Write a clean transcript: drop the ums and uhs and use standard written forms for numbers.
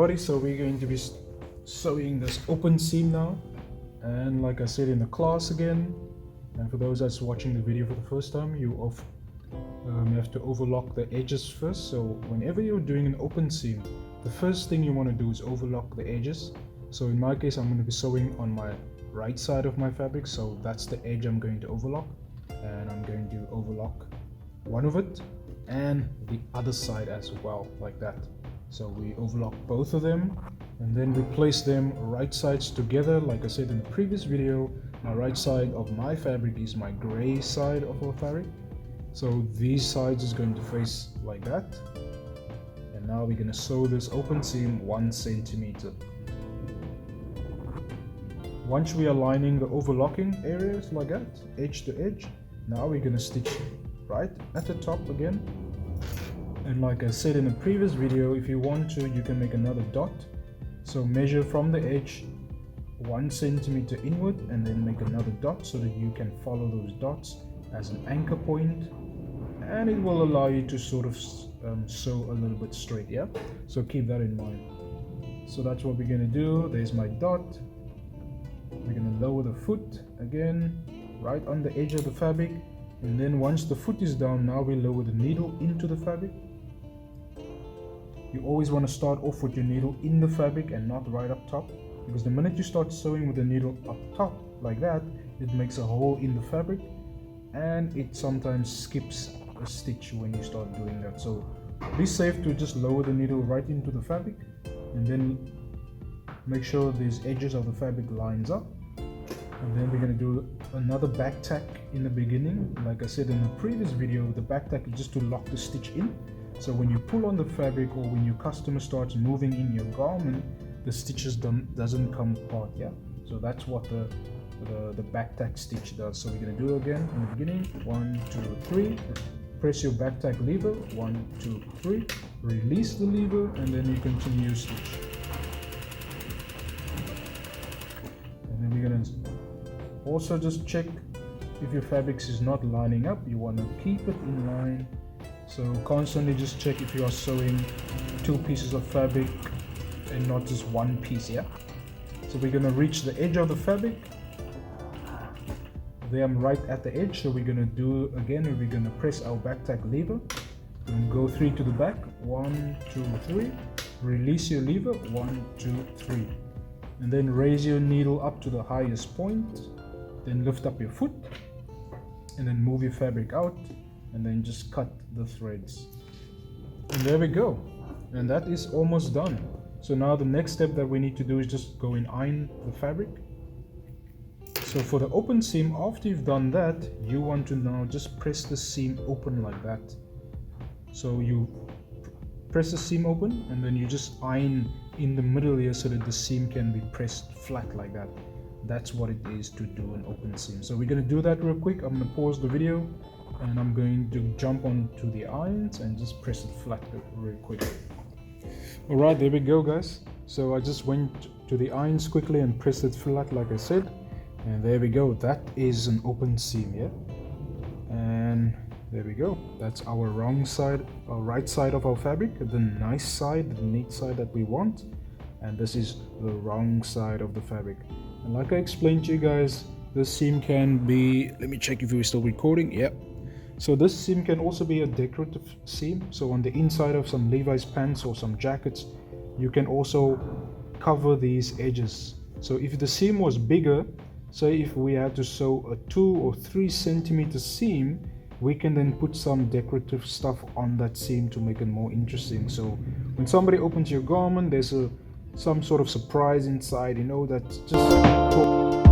everybody, so we're going to be sewing this open seam now, and like I said in the class again, and for those that's watching the video for the first time, you have to overlock the edges first. So whenever you're doing an open seam, the first thing you want to do is overlock the edges. So in my case, I'm going to be sewing on my right side of my fabric, so that's the edge I'm going to overlock, and I'm going to overlock one of it and the other side as well, like that. So we overlock both of them, and then we place them right sides together. Like I said in the previous video, my right side of my fabric is my gray side of our fabric, so these sides is going to face like that. And now we're going to sew this open seam 1 centimeter. Once we are lining the overlocking areas like that, edge to edge, now we're going to stitch right at the top again. And like I said in the previous video, if you want to, you can make another dot. So measure from the edge 1 centimeter inward and then make another dot so that you can follow those dots as an anchor point, and it will allow you to sort of sew a little bit straight. Yeah, so keep that in mind. So that's what we're going to do. There's my dot. We're going to lower the foot again right on the edge of the fabric, and then once the foot is down, now we lower the needle into the fabric. You always want to start off with your needle in the fabric and not right up top, because the minute you start sewing with the needle up top like that, it makes a hole in the fabric and it sometimes skips a stitch when you start doing that. So be safe to just lower the needle right into the fabric, and then make sure these edges of the fabric lines up. And then we're going to do another back tack in the beginning. Like I said in the previous video, the back tack is just to lock the stitch in. So when you pull on the fabric, or when your customer starts moving in your garment, the stitches doesn't come apart. Yeah, so that's what the back tack stitch does. So we're going to do it again in the beginning. 1 2 3, press your back tack lever, 1 2 3, release the lever, and then you continue your stitch. And then we're going to also just check if your fabrics is not lining up. You want to keep it in line. So constantly just check if you are sewing 2 pieces of fabric and not just 1 piece. Yeah, so we're going to reach the edge of the fabric. There I'm right at the edge, so we're going to do again, we're going to press our back tack lever and go 3 to the back, 1 2 3, release your lever, 1 2 3, and then raise your needle up to the highest point, then lift up your foot, and then move your fabric out, and then just cut the threads. And there we go, and that is almost done. So now the next step that we need to do is just go and iron the fabric. So for the open seam, after you've done that, you want to now just press the seam open like that. So you press the seam open, and then you just iron in the middle here so that the seam can be pressed flat like that. That's what it is to do an open seam. So we're going to do that real quick. I'm going to pause the video and I'm going to jump onto the irons and just press it flat real quick. Alright, there we go guys. So I just went to the irons quickly and pressed it flat like I said, and there we go. That is an open seam. Yeah, and there we go. That's our wrong side, our right side of our fabric, the nice side, the neat side that we want, and this is the wrong side of the fabric. And like I explained to you guys, this seam can be, let me check if we're still recording. Yep. So this seam can also be a decorative seam. So on the inside of some Levi's pants or some jackets, you can also cover these edges. So if the seam was bigger, say if we had to sew a 2 or 3 centimeter seam, we can then put some decorative stuff on that seam to make it more interesting. So when somebody opens your garment, there's some sort of surprise inside, you know, that's just